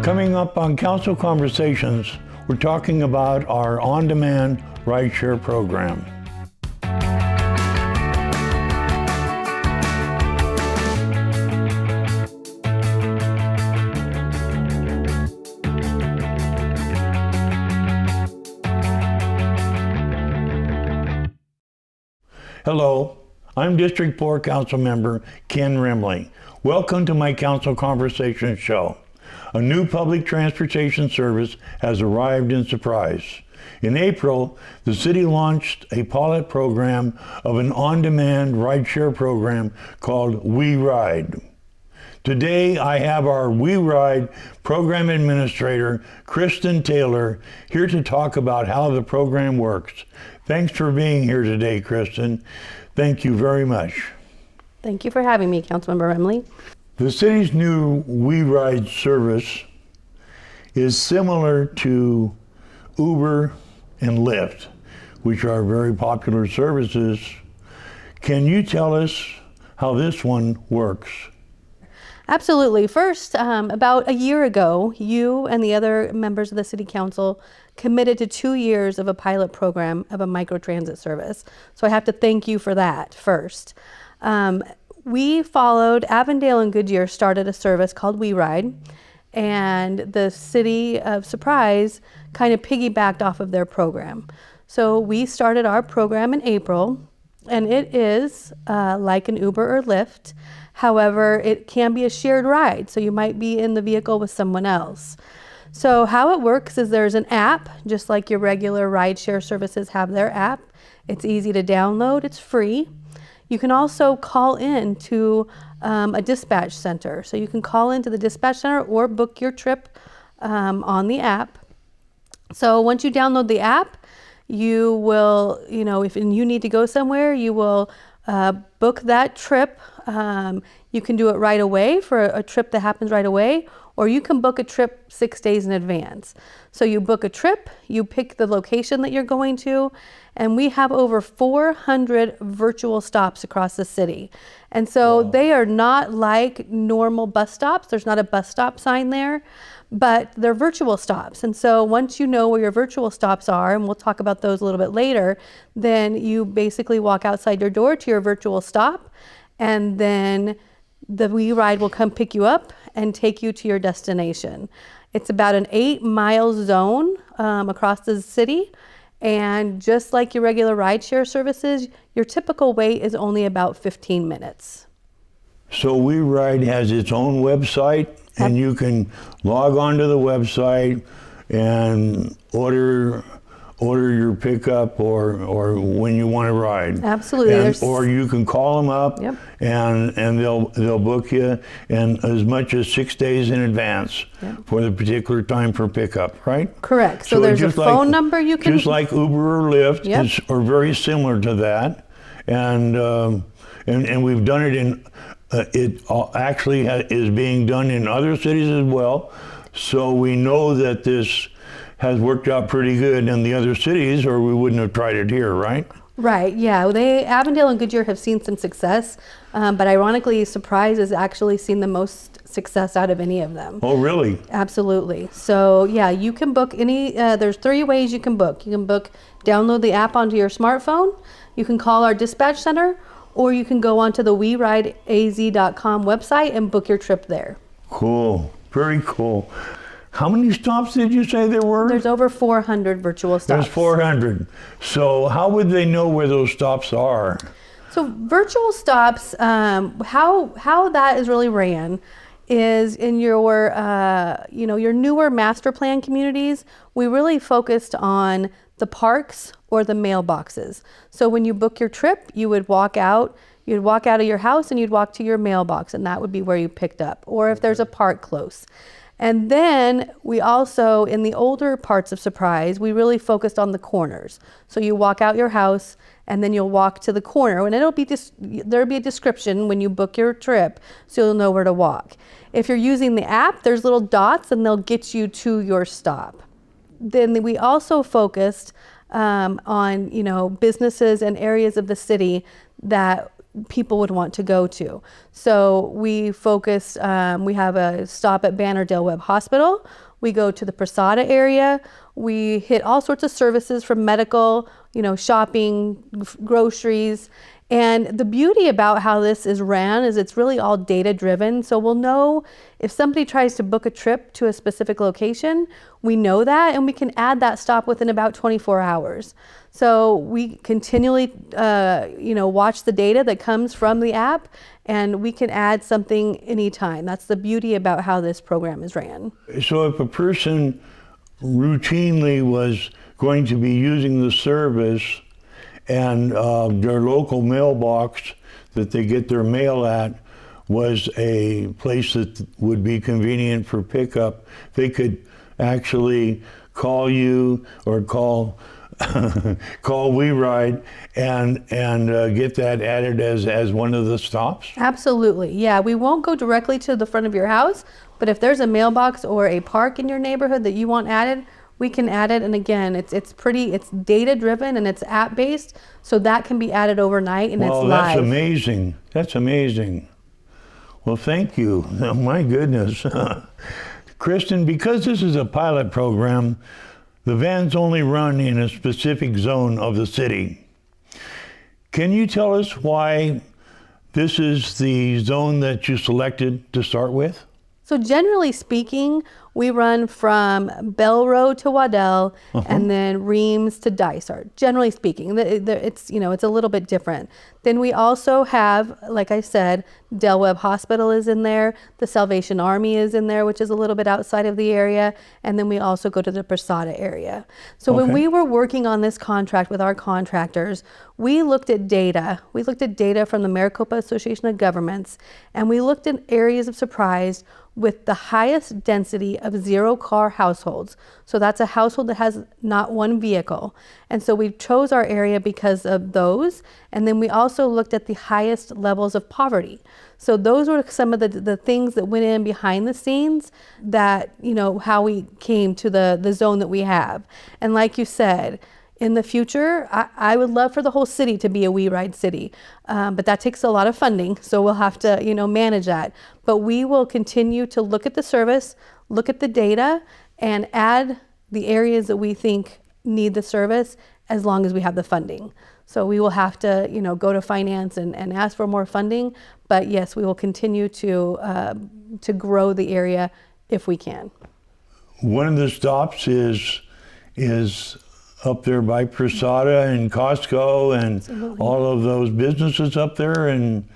Coming up on Council Conversations, we're talking about our on-demand rideshare program. Hello, I'm District 4 Councilmember Ken Remley. Welcome to my Council Conversations show. A new public transportation service has arrived in Surprise. In April, the city launched a pilot program of an on-demand rideshare program called WeRIDE. Today, I have our WeRIDE program administrator, Kristen Taylor, here to talk about how the program works. Thanks for being here today, Kristen. Thank you very much. Thank you for having me, Councilmember Remley. The city's new WeRIDE service is similar to Uber and Lyft, which are very popular services. Can you tell us how this one works? Absolutely. First, about a year ago, you and the other members of the City Council committed to 2 years of a pilot program of a microtransit service. So I have to thank you for that first. We followed, Avondale and Goodyear started a service called WeRIDE, and the city of Surprise kind of piggybacked off of their program. So we started our program in April, and it is like an Uber or Lyft. However, it can be a shared ride, so you might be in the vehicle with someone else. So how it works is there's an app, just like your regular rideshare services have their app. It's easy to download, it's free. You can also call in to a dispatch center. So you can call into the dispatch center or book your trip on the app. So once you download the app, you will, if you need to go somewhere, you will book that trip. You can do it right away for a trip that happens right away, or you can book a trip 6 days in advance. So you book a trip, you pick the location that you're going to, and we have over 400 virtual stops across the city. And so They are not like normal bus stops. There's not a bus stop sign there, but they're virtual stops. And so once you know where your virtual stops are, and we'll talk about those a little bit later, then you basically walk outside your door to your virtual stop, and then the WeRIDE will come pick you up and take you to your destination. It's about an 8-mile zone across the city. And just like your regular rideshare services, your typical wait is only about 15 minutes. So WeRIDE has its own website, and you can log on to the website and order your pickup or when you want to ride. Absolutely. Or you can call them up, Yep. and they'll book you and as much as 6 days in advance, Yep. for the particular time for pickup, right? Correct. So there's a phone number you can... Just like Uber or Lyft, Yep. or very similar to that. And we've done it in, it actually is being done in other cities as well. So we know that this has worked out pretty good in the other cities, or we wouldn't have tried it here, right? Right, yeah. Avondale and Goodyear have seen some success, but ironically, Surprise has actually seen the most success out of any of them. Oh, really? Absolutely. So yeah, you can book there's 3 ways you can book. You can download the app onto your smartphone, you can call our dispatch center, or you can go onto the WeRideAZ.com website and book your trip there. Cool, very cool. How many stops did you say there were? There's over 400 virtual stops. There's 400. So how would they know where those stops are? So virtual stops, how that is really ran is in your newer master plan communities, we really focused on the parks or the mailboxes. So when you book your trip, you would walk out of your house and you'd walk to your mailbox, and that would be where you picked up, or if there's a park close. And then we also, in the older parts of Surprise, we really focused on the corners. So you walk out your house and then you'll walk to the corner, and there'll be a description when you book your trip, so you'll know where to walk. If you're using the app, there's little dots and they'll get you to your stop. Then we also focused on businesses and areas of the city that people would want to go to. So we focus, we have a stop at Bannerdale Webb Hospital. We go to the Prasada area. We hit all sorts of services from medical, shopping, groceries. And the beauty about how this is ran is it's really all data driven. So we'll know if somebody tries to book a trip to a specific location, we know that, and we can add that stop within about 24 hours. So we continually, watch the data that comes from the app, and we can add something anytime. That's the beauty about how this program is ran. So if a person routinely was going to be using the service, and their local mailbox that they get their mail at was a place that would be convenient for pickup, they could actually call you or call WeRIDE and get that added as one of the stops? Absolutely, yeah. We won't go directly to the front of your house, but if there's a mailbox or a park in your neighborhood that you want added, we can add it. And again, it's data driven and it's app based, so that can be added overnight and it's live. That's amazing. That's amazing. Well, thank you. Oh, my goodness. Kristen, because this is a pilot program, the vans only run in a specific zone of the city. Can you tell us why this is the zone that you selected to start with? So generally speaking, we run from Bell Road to Waddell and then Reams to Dysart. Generally speaking, it's a little bit different. Then we also have, like I said, Del Webb Hospital is in there. The Salvation Army is in there, which is a little bit outside of the area. And then we also go to the Prasada area. So when we were working on this contract with our contractors, we looked at data. We looked at data from the Maricopa Association of Governments, and we looked at areas of surprise with the highest density of zero-car households. So that's a household that has not one vehicle. And so we chose our area because of those. And then we also looked at the highest levels of poverty. So those were some of the things that went in behind the scenes that, how we came to the zone that we have. And like you said, in the future, I would love for the whole city to be a WeRIDE city, but that takes a lot of funding, so we'll have to, manage that. But we will continue to look at the service, look at the data, and add the areas that we think need the service as long as we have the funding. So we will have to, go to finance and ask for more funding. But yes, we will continue to grow the area if we can. One of the stops is up there by Prasada and Costco and all of those businesses up there, and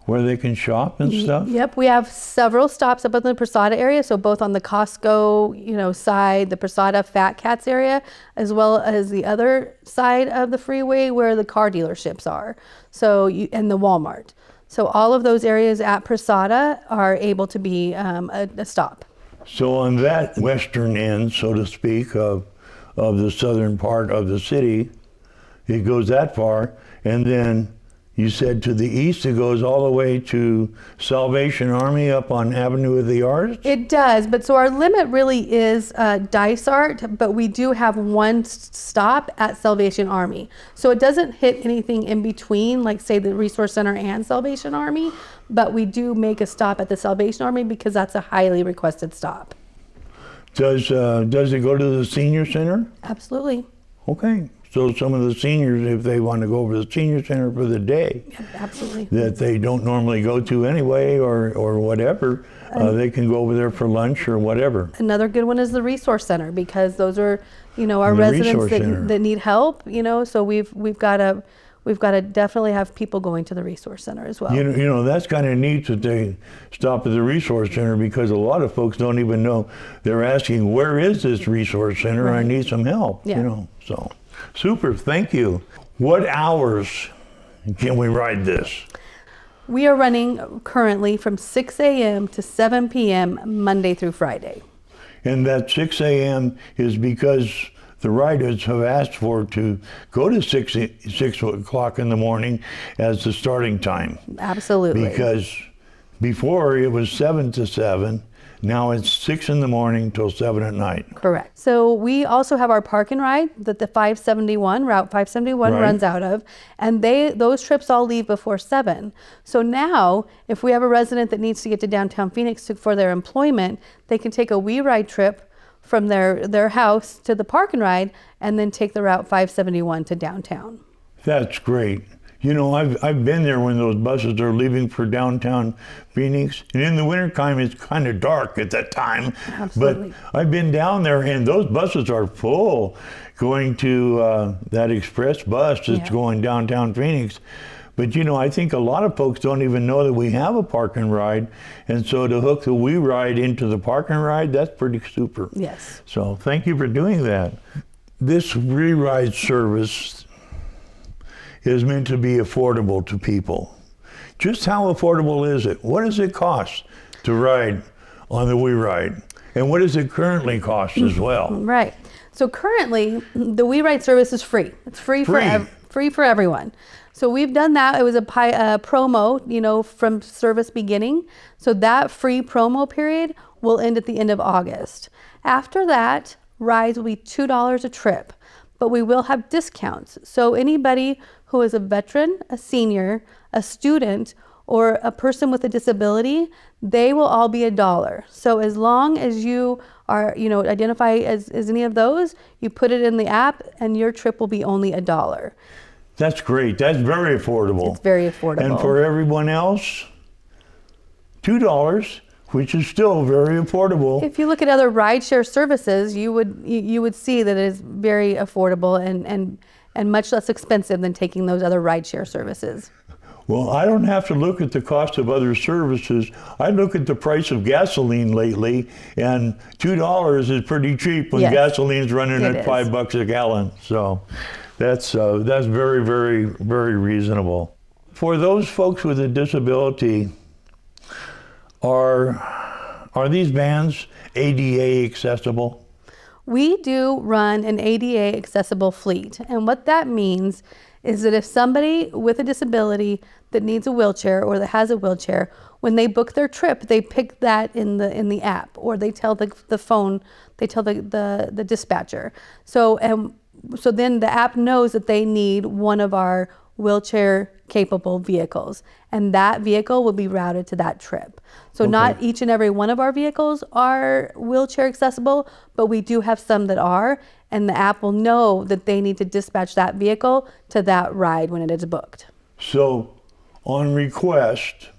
where they can shop and stuff? Yep, we have several stops up in the Prasada area, so both on the Costco, side, the Prasada Fat Cats area, as well as the other side of the freeway where the car dealerships are, and the Walmart. So all of those areas at Prasada are able to be a stop. So on that western end, so to speak, of the southern part of the city, it goes that far, and then you said to the east it goes all the way to Salvation Army up on Avenue of the Arts? It does, but so our limit really is Dysart, but we do have one stop at Salvation Army. So it doesn't hit anything in between, like say the Resource Center and Salvation Army, but we do make a stop at the Salvation Army because that's a highly requested stop. Does it go to the senior center? Absolutely. Okay. So some of the seniors, if they want to go over to the senior center for the day, absolutely, that they don't normally go to anyway, or whatever, they can go over there for lunch or whatever. Another good one is the resource center, because those are, our residents that need help. So we've got to definitely have people going to the resource center as well. That's kind of neat that they stop at the resource center, because a lot of folks don't even know. They're asking, where is this resource center? Right. I need some help. Yeah. So super, thank you. What hours can we ride this? We are running currently from 6 a.m. to 7 p.m. Monday through Friday. And that 6 a.m. is because the riders have asked to go to 6 o'clock in the morning as the starting time. Absolutely. Because before it was 7 to 7, Now it's 6 in the morning till 7 at night. Correct. So we also have our park and ride that the 571, Route 571 Right. runs out of, and those trips all leave before 7. So now, if we have a resident that needs to get to downtown Phoenix for their employment, they can take a WeRIDE trip from their house to the park and ride, and then take the Route 571 to downtown. That's great. You know, I've been there when those buses are leaving for downtown Phoenix, and in the wintertime it's kind of dark at that time. Absolutely. But I've been down there, and those buses are full going to that express bus that's Yeah. going downtown Phoenix. But you know, I think a lot of folks don't even know that we have a park and ride, and so to hook the WeRIDE into the park and ride, that's pretty super. Yes. So thank you for doing that. This WeRIDE service is meant to be affordable to people. Just how affordable is it? What does it cost to ride on the WeRIDE? And what does it currently cost as well? Right. So currently, the WeRIDE service is free. It's free for everyone. So we've done that. It was a promo, you know, from service beginning. So that free promo period will end at the end of August. After that, rides will be $2 a trip, but we will have discounts. So anybody who is a veteran, a senior, a student, or a person with a disability, they will all be $1. So as long as you are, you know, identify as any of those, you put it in the app and your trip will be only $1. That's great. That's very affordable. It's very affordable. And for everyone else, $2, which is still very affordable. If you look at other rideshare services, you would see that it is very affordable and much less expensive than taking those other rideshare services. Well, I don't have to look at the cost of other services. I look at the price of gasoline lately, and $2 is pretty cheap when Yes, gasoline's running it at is. $5 a gallon. So that's very, very, very reasonable. For those folks with a disability, are these vans ADA accessible? We do run an ADA accessible fleet, and what that means is that if somebody with a disability that needs a wheelchair or that has a wheelchair, when they book their trip, they pick that in the app, or they tell the phone, they tell the dispatcher. So then the app knows that they need one of our wheelchair capable vehicles, and that vehicle will be routed to that trip. So Okay. not each and every one of our vehicles are wheelchair accessible, but we do have some that are, and the app will know that they need to dispatch that vehicle to that ride when it is booked. So on request,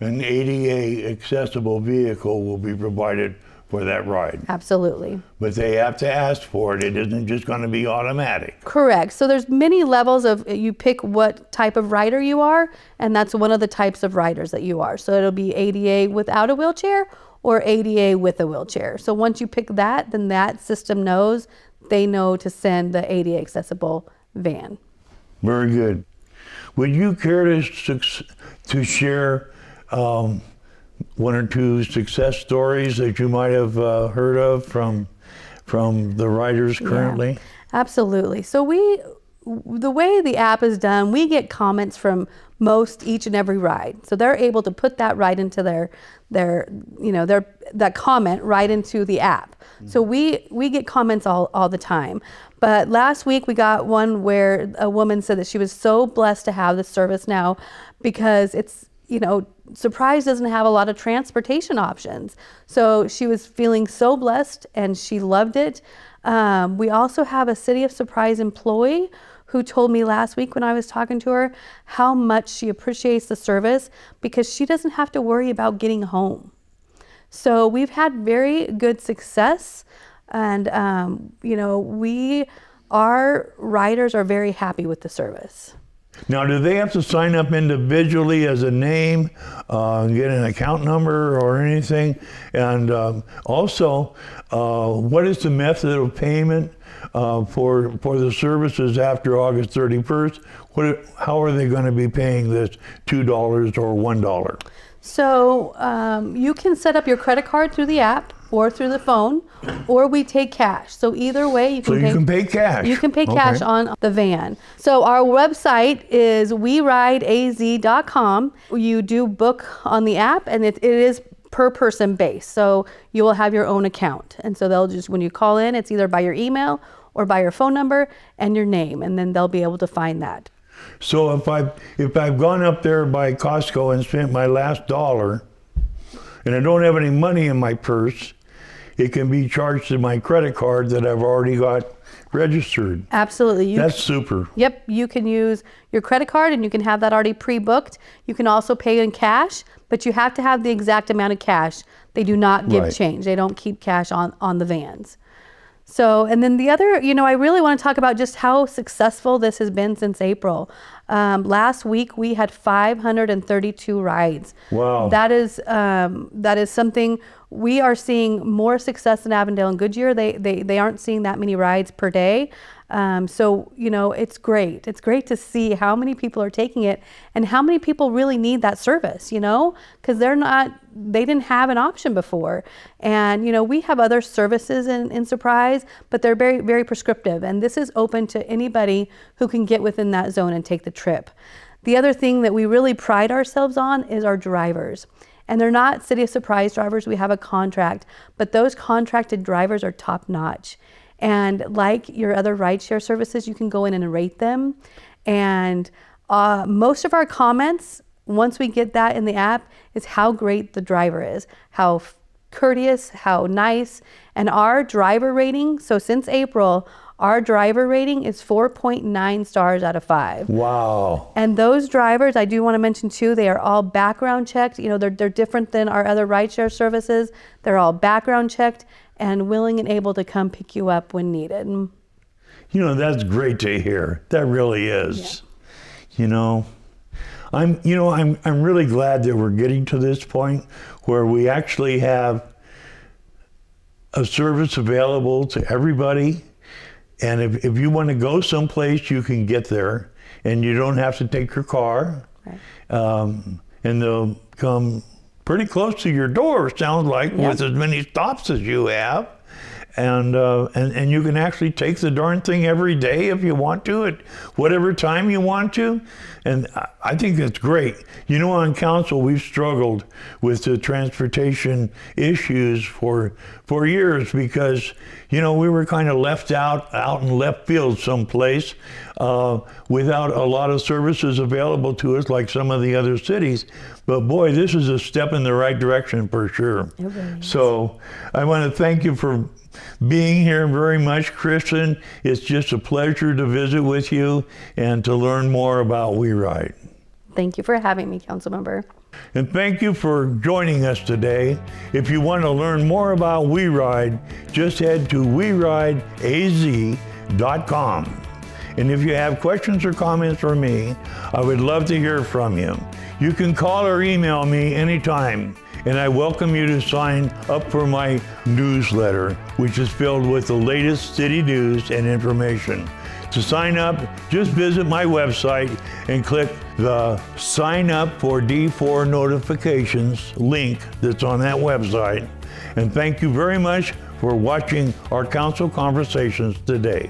an ADA accessible vehicle will be provided for that ride. Absolutely. But they have to ask for it. It isn't just going to be automatic. Correct. So there's many levels of, you pick what type of rider you are, and that's one of the types of riders that you are. So it'll be ADA without a wheelchair or ADA with a wheelchair. So once you pick that, then that system knows, they know to send the ADA accessible van. Very good. Would you care to share one or two success stories that you might have heard of from the riders currently? Yeah, absolutely. So the way the app is done, we get comments from each and every ride. So they're able to put that right into that comment right into the app. Mm-hmm. So we get comments all the time. But last week we got one where a woman said that she was so blessed to have this service now because it's, Surprise doesn't have a lot of transportation options. So she was feeling so blessed and she loved it. We also have a City of Surprise employee who told me last week when I was talking to her how much she appreciates the service because she doesn't have to worry about getting home. So we've had very good success, and our riders are very happy with the service. Now, do they have to sign up individually as a name, get an account number or anything? And also, what is the method of payment for the services after August 31st? How are they going to be paying this $2 or $1? So you can set up your credit card through the app or through the phone, or we take cash. So either way, you can pay cash. You can pay cash on the van. So our website is WeRideAZ.com. You do book on the app, and it is per person base. So you will have your own account. And so they'll just, when you call in, it's either by your email or by your phone number and your name, and then they'll be able to find that. So if I've gone up there by Costco and spent my last dollar, and I don't have any money in my purse, it can be charged to my credit card that I've already got registered. Absolutely. That's super. Yep, you can use your credit card and you can have that already pre-booked. You can also pay in cash, but you have to have the exact amount of cash. They do not give change. They don't keep cash on the vans. So, and then the other, I really want to talk about just how successful this has been since April. Last week we had 532 rides. Wow. That is something. We are seeing more success in Avondale and Goodyear. They aren't seeing that many rides per day. So, it's great. It's great to see how many people are taking it and how many people really need that service, because they didn't have an option before. And, we have other services in Surprise, but they're very, very prescriptive. And this is open to anybody who can get within that zone and take the trip. The other thing that we really pride ourselves on is our drivers. And they're not City of Surprise drivers. We have a contract, but those contracted drivers are top notch. And like your other rideshare services, you can go in and rate them. And most of our comments, once we get that in the app, is how great the driver is, how courteous, how nice. And our driver rating, so since April, our driver rating is 4.9 stars out of 5. Wow. And those drivers, I do want to mention too, they are all background checked. They're different than our other rideshare services. They're all background checked and willing and able to come pick you up when needed. That's great to hear. That really is. Yeah. I'm really glad that we're getting to this point where we actually have a service available to everybody. And if you want to go someplace, you can get there, and you don't have to take your car. Right. And they'll come pretty close to your door, sounds like, with as many stops as you have. And you can actually take the darn thing every day if you want to, at whatever time you want to. And I think that's great. On council, we've struggled with the transportation issues for years because, we were kind of left out in left field someplace without a lot of services available to us like some of the other cities. But boy, this is a step in the right direction for sure. So I want to thank you for being here very much, Kristen. It's just a pleasure to visit with you and to learn more about WeRIDE. Thank you for having me, Councilmember. And thank you for joining us today. If you want to learn more about WeRIDE, just head to WeRideAZ.com. And if you have questions or comments for me, I would love to hear from you. You can call or email me anytime, and I welcome you to sign up for my newsletter, which is filled with the latest city news and information. To sign up, just visit my website and click the Sign Up for D4 Notifications link that's on that website. And thank you very much for watching our council conversations today.